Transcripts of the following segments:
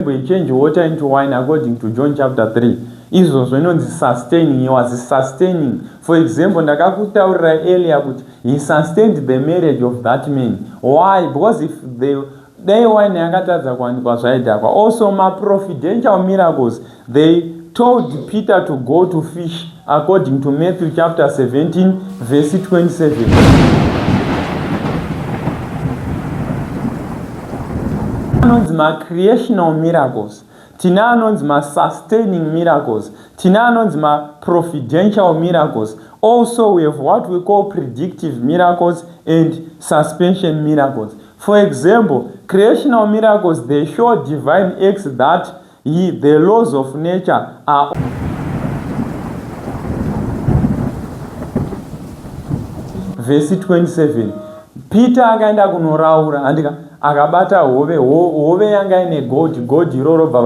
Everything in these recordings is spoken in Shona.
We change water into wine according to John chapter 3. Izvo zvinonzi sustaining. He was sustaining. For example, ndakakutaurira earlier kuti he sustained the marriage of that man. Why? Because if they wine yakatadza kuwanikwa zvaidhakwa. Also, providential miracles, they told Peter to go to fish according to Matthew chapter 17 verse 27. Anonzi creational miracles, tina anonzi sustaining miracles, tina anonzi providential miracles. Also we have what we call predictive miracles and suspension miracles. For example, creational miracles, they show divine acts that the laws of nature are. Verse 27. Peter akaenda kunoraura andika akabata hove yanga ine god iroro bva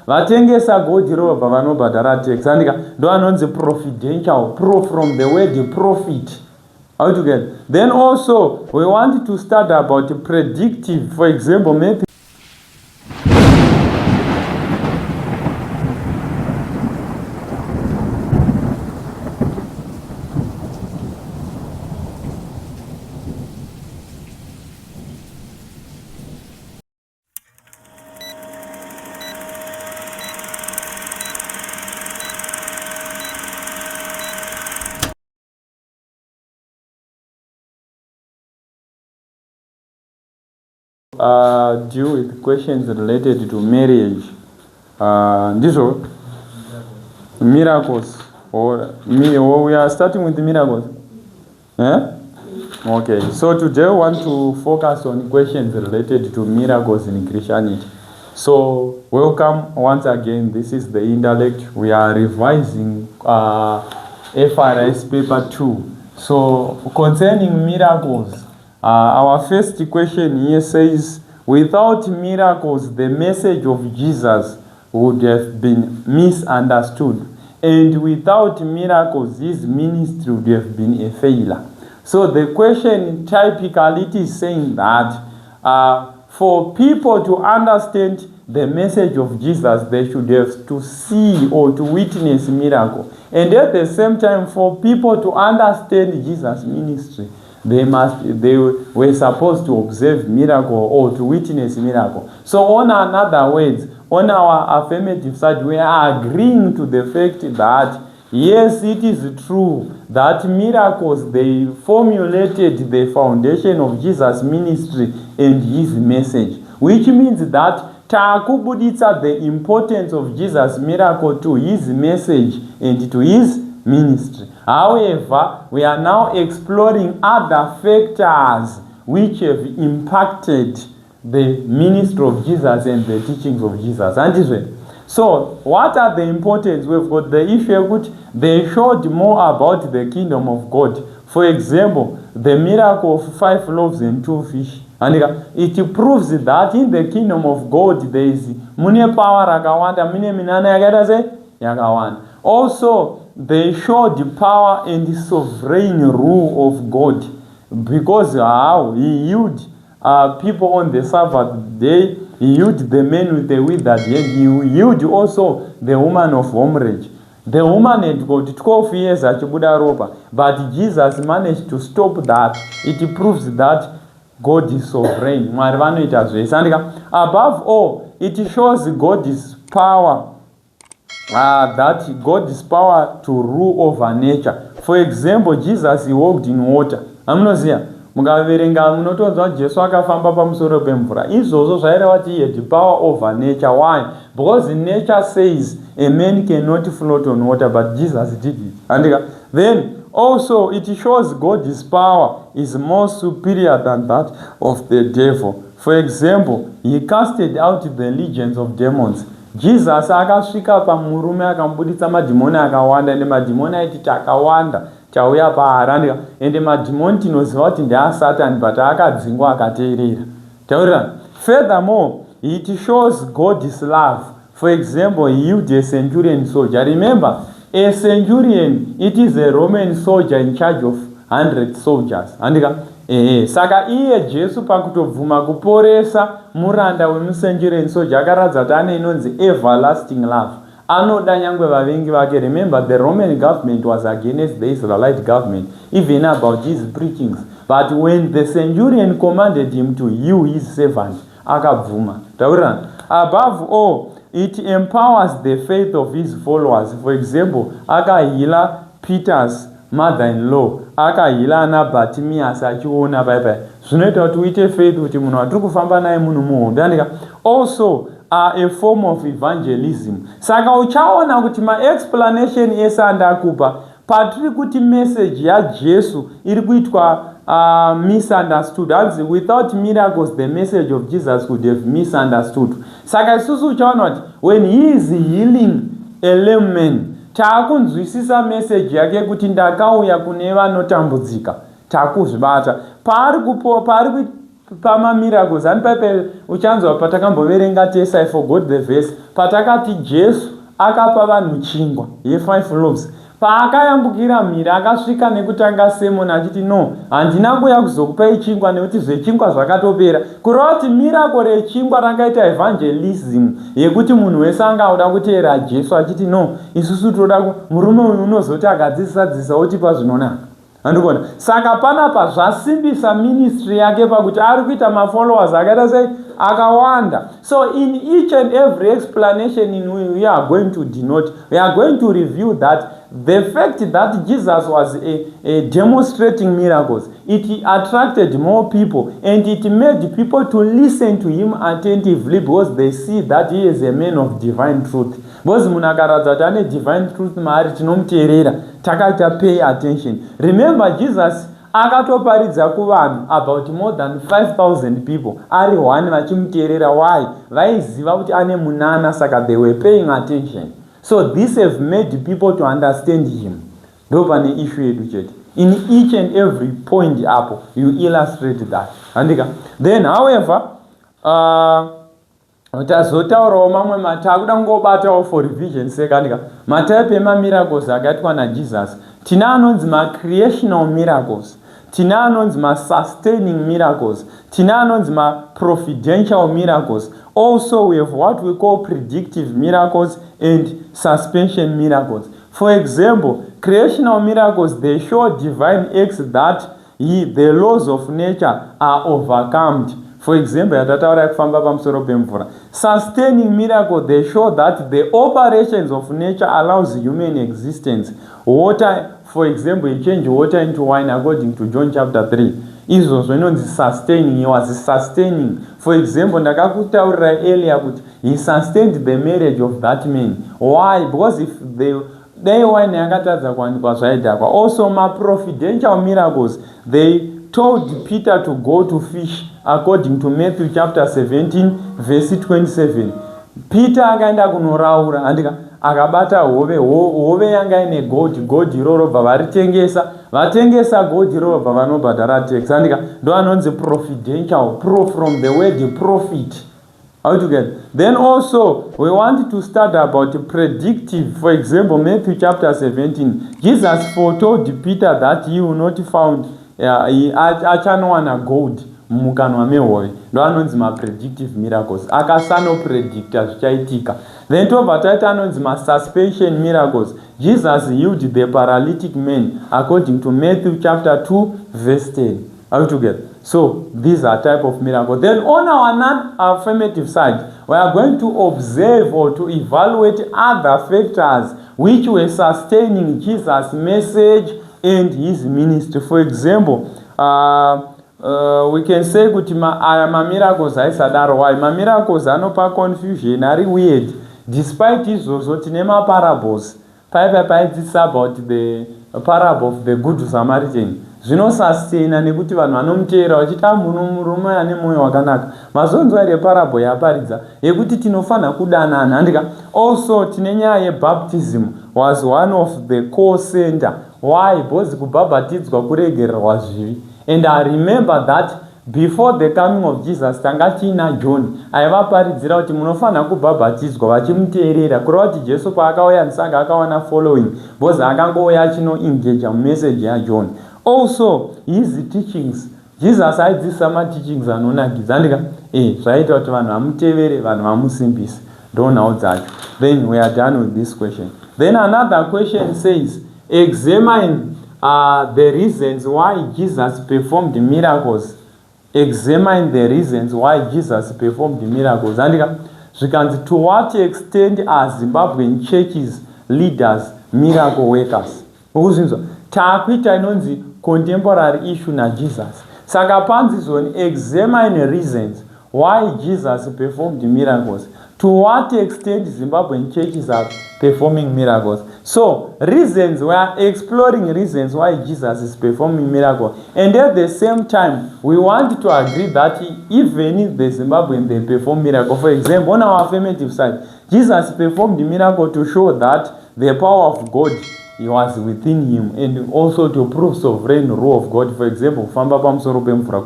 vatengesa god iroro bva vanobhadhara tax andika ndo anonzi providential, from the word profit. How to get? Then also we want to start about predictive. For example, maybe deal with questions related to marriage. These are miracles. We are starting with the miracles. Okay, so today we want to focus on questions related to miracles in Christianity. So welcome once again. This is the intellect. We are revising FRS paper 2. So concerning miracles, our first question here says, without miracles, the message of Jesus would have been misunderstood. And without miracles, his ministry would have been a failure. So the question typically it is saying that for people to understand the message of Jesus, they should have to see or to witness miracle. And at the same time, for people to understand Jesus' ministry, they were supposed to observe miracle or to witness miracle. So on another words, on our affirmative side, we are agreeing to the fact that yes, it is true that miracles, they formulated the foundation of Jesus' ministry and his message, which means that taakubuditsa the importance of Jesus' miracle to his message and to his ministry. However, we are now exploring other factors which have impacted the ministry of Jesus and the teachings of Jesus. So, what are the importance? We've got the issue which they showed more about the kingdom of God. For example, the miracle of 5 loaves and 2 fish. And it proves that in the kingdom of God there is mune power rakawanda, mune minana yakawanda. Also, they show the power and the sovereign rule of God, because how he healed people on the Sabbath day, he healed the man with the withered hand, he healed also the woman of hemorrhage. The woman had got 12 years achibuda ropa, but Jesus managed to stop that. It proves that God is sovereign. Above all, it shows God's power. That God's power to rule over nature. For example, Jesus, he walked in water. Amnoziya mukaverenga munotonzwa Jesu akafamba pamusoro pemvura. Izvozvo zvaireva kuti he had power over nature. Why? Because nature says a man cannot float on water, but Jesus did it. And then also it shows God's power is more superior than that of the devil. For example, he casted out the legions of demons. Jesus akasvika pamurume akambuditsa madhimoni akawanda, ende madhimoni aiti takawanda chauya paari, ende madhimoni tinoziva kuti ndeaSatani, but akadzingwa akateerera. Taurira. Furthermore, it shows God's love. For example, he healed a centurion soldier. Remember, a centurion, it is a Roman soldier in charge of 100 soldiers. And Saka iye Jesu pakutobvuma kuporesa muranda wemucenurion soja akaratidza kuti ane inonzi everlasting love. Anoda nyangwe vavengi vake. Remember, the Roman government was against the Israelite government, even about his preachings. But when the centurion commanded him to heal his servant, akabvuma. Above all, it empowers the faith of his followers. For example, akahila Peter's mother-in-law, akahila ana Bartimaeus achiona bye. Zvinoita kuti uite faith kuti munhu watiri kufamba naye munhu muhondo. Also a form of evangelism. Saka uchaona kuti ma-explanation ese andakupa patiri kuti message yaJesu iri kuitwa misunderstood. Without miracles, the message of Jesus could have misunderstood. Saka isusu uchaona kuti when he is healing a lame man, taakunzwisisa message yake kuti ndakauya kune vanotambudzika, taakuzvibata. Paari pama-miracles, paipe uchanzwa patakamboverenga tese, I forgot the verse, patakati Jesu akapa vanhu chingwa ye5 loaves. Paakayambukira mhiri akasvika nekutanga semoni achiti no, handina kuuya kuzokupai chingwa nekuti zvechingwa zvakatopera. Kureva kuti miracle rechingwa rakaita evangelism yekuti munhu wese angauda kuteera Jesu achiti no, isusu toda murume uyu unozoti akadzidzisa otipa zvinonaka. Andikona. Saka panapa zvasimbisa ministry yake pakuti ari kuita ma-followers akaita sei akawanda. So in each and every explanation we are going to denote, we are going to review that the fact that Jesus was demonstrating miracles, it attracted more people and it made people to listen to him attentively because they see that he is a man of divine truth. Because munhu akaratidza kuti ane divine truth maari tinomuteerera, takaita pay attention. Remember, Jesus akatoparidza kuvanhu about more than 5,000 people ari one vachimuteerera. Why? Vaiziva kuti ane munana, saka they were paying attention. So this have made people to understand him. Ndo pane issue yedu chete. In each and every point apo you illustrate that. Andika. Then however, tazotaurawo mamwe matakuda kungobatawo for revision sake. Andika. Matype ema-miracles akaitwa naJesus. Tina anonzi ma-creational miracles. Tina anonzi ma-sustaining miracles. Tina anonzi ma-providential miracles. Also, we have what we call predictive miracles and suspension miracles. For example, creational miracles, they show divine acts that the laws of nature are overcome. For example, sustaining miracles, they show that the operations of nature allows human existence. Water, for example, you change water into wine according to John chapter 3. Izvo zvinonzi sustaining. He was sustaining. For example, ndakakutaurira earlier kuti he sustained the marriage of that man. Why? Because if they wine yakatadza kuwanikwa zvaidhakwa. Also, ma-providential miracles, they told Peter to go to fish according to Matthew chapter 17 verse 27. Peter akaenda kunoraura andika akabata hove yanga ine gold iroro bva vatengesa gold iroro bva vanobhadhara tax. Andika ndo anonzi providential, from the word profit. How to get? Then also we want to start about predictive. For example, Matthew chapter 17, Jesus foretold Peter that he will not found achanowana gold mukanwa mehove. Ndo anonzi ma-predictive miracles. Akasanopredict zvichaitika. Then tobva taita anonzi ma-suspension miracles. Jesus healed the paralytic man according to Matthew chapter 2 verse 10. How to get? So these are type of miracles. Then on our non-affirmative side, we are going to observe or to evaluate other factors which were sustaining Jesus' message and his ministry. For example, we can say kuti ma-miracles aisadaro. Why? Ma-miracles anopa confusion, ari weird. Despite izvozvo tine ma-parables. It's about the parable of the good Samaritan. Zvinosustaina nekuti vanhu vanomuteera vachiti murume ane mwoyo wakanaka. Mazonzwa ire parable yaparidza yekuti tinofanira kudanana. Andika also tine nyaya yebaptism was one of the core center. Why? Because kubhabhatidzwa kuregererwa zvivi. And I remember that before the coming of Jesus, tanga tina John aivaparidzira kuti munofanira kubhabhatidzwa vachimuteerera. Kureva kuti Jesu paakauya ndisanga akawana following because akangouya achino engage message yaJohn. Also, his teachings Jesus aidzidzisa mateachings anonakidza handika zvaita kuti vanhu vamutevere, vanhu vamusimbise. Ndoonhau dzacho. Then we are done with this question. Then another question says, examine the reasons why Jesus performed miracles. Examine the reasons why Jesus performed miracles. Handika zvikanzi, to what extent are Zimbabwean churches leaders miracle workers? Ukuzinzwa taakuita inonzi contemporary issue naJesus. Saka panzi zoni examine reasons why Jesus performed miracles. To what extent Zimbabwean churches are performing miracles. So reasons, we are exploring reasons why Jesus is performing miracles. And at the same time, we want to agree that even if the Zimbabwean, they perform miracles. For example, on our affirmative side, Jesus performed the miracle to show that the power of God, he was within him, and also to prove sovereign rule of God. For example, famba pamusoro pemvura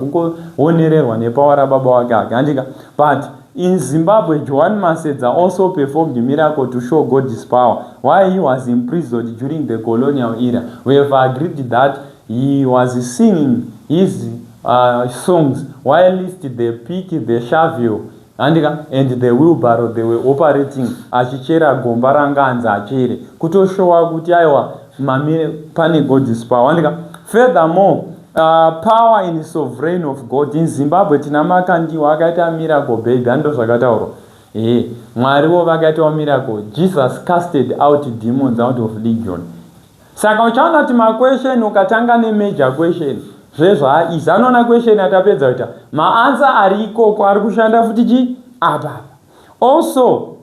kuonererwa nepower rababa wake akandika. But in Zimbabwe, Joan Masedza also performed the miracle to show God's power while he was imprisoned during the colonial era. We have agreed that he was singing his songs whilst the pick, the shovel, and the wheelbarrow, they were operating achichera gomba ranganza achere kutoshowa kuti aiwa pane God's power. Furthermore, power in sovereign of God. In Zimbabwe tina makandiwa akaita miracle baby, ando zvakataurwa. Mwariwo vakaitawo miracle. Jesus casted out demons out of legion. Saka uchaona kuti maquestion ukatanga major question zvezvaaiza anona question atapedza kuita maanswer ari ikoko ari kushanda futi chi apa. Also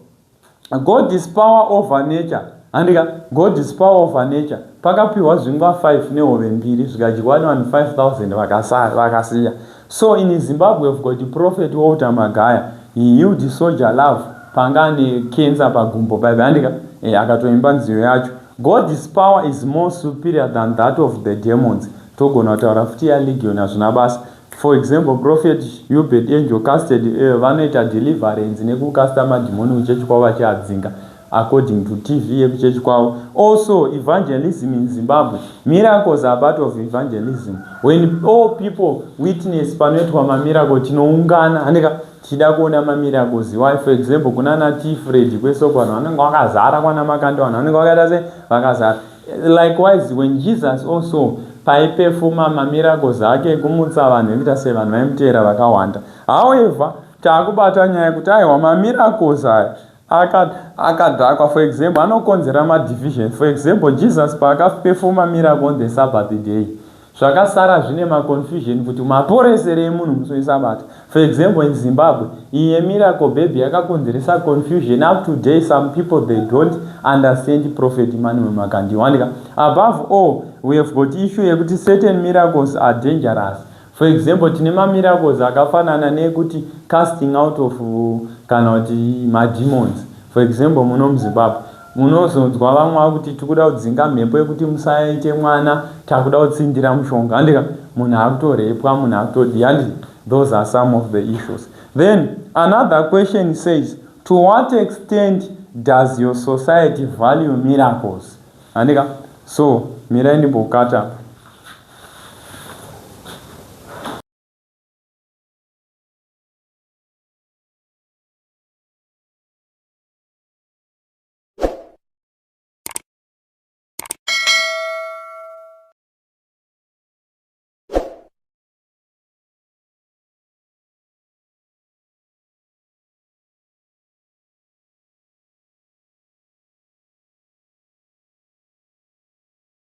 God's power over nature. Andika God's power over nature. Pakapiwa zvingwa 5 nehove mbiri zvikadyiwa nevanhu 5,000 vakasiya. So in Zimbabwe we've got the prophet Walter Magaya. He healed soldier love panga necancer pagumbo paive andika akatoimba nziyo yacho. God's power is more superior than that of the demons. Togona kutaura futi yalegion hazvina basa. For example, prophet Hubert Angel casted vanoita deliverance nekukasta madhimoni kuchechi kwavo vachiadzinga according to TV yekuchechi kwavo. Also evangelism in Zimbabwe, miracles are part of evangelism. When all people witness panoitwa mamiracle tinoungana handika tichida kuona mamiracles. Why? For example, kunana T-Fred kwesoko vanhu vanenge vakazara kwana makanda, vanhu vanenge vakaita sei vakazara. Likewise when Jesus also paiperforma mamiracles ake kumutsa vanhu vekuita sei vanhu vaimutevera vakawanda. However, taakubata nyaya yekuti aiwa mamiracles aya akadhakwa. For example, anokonzera madivision. For example, Jesus paakaperforma miracle on the Sabbath day, zvakasara zvine maconfusion kuti maporeserei munhu musi weSabata. For example, in Zimbabwe, iye miracle baby yakakonzeresa confusion. Up to today, some people they don't understand Prophet Emmanuel Makandiwa. Above all, we have got issue yekuti certain miracles are dangerous. For example, tine miracles akafanana nekuti casting out of kana kuti mademons. For example, muno muZimbabwe munozonzwa vamwe vakuti tikuda kudzinga mhepo yekuti musaite mwana, takuda kutsindira mushonga handika munhu akutorepwa, munhu akutodi handiti. Those are some of the issues. Then another question says, to what extent does your society value miracles? Handika. So mirai ndimbokata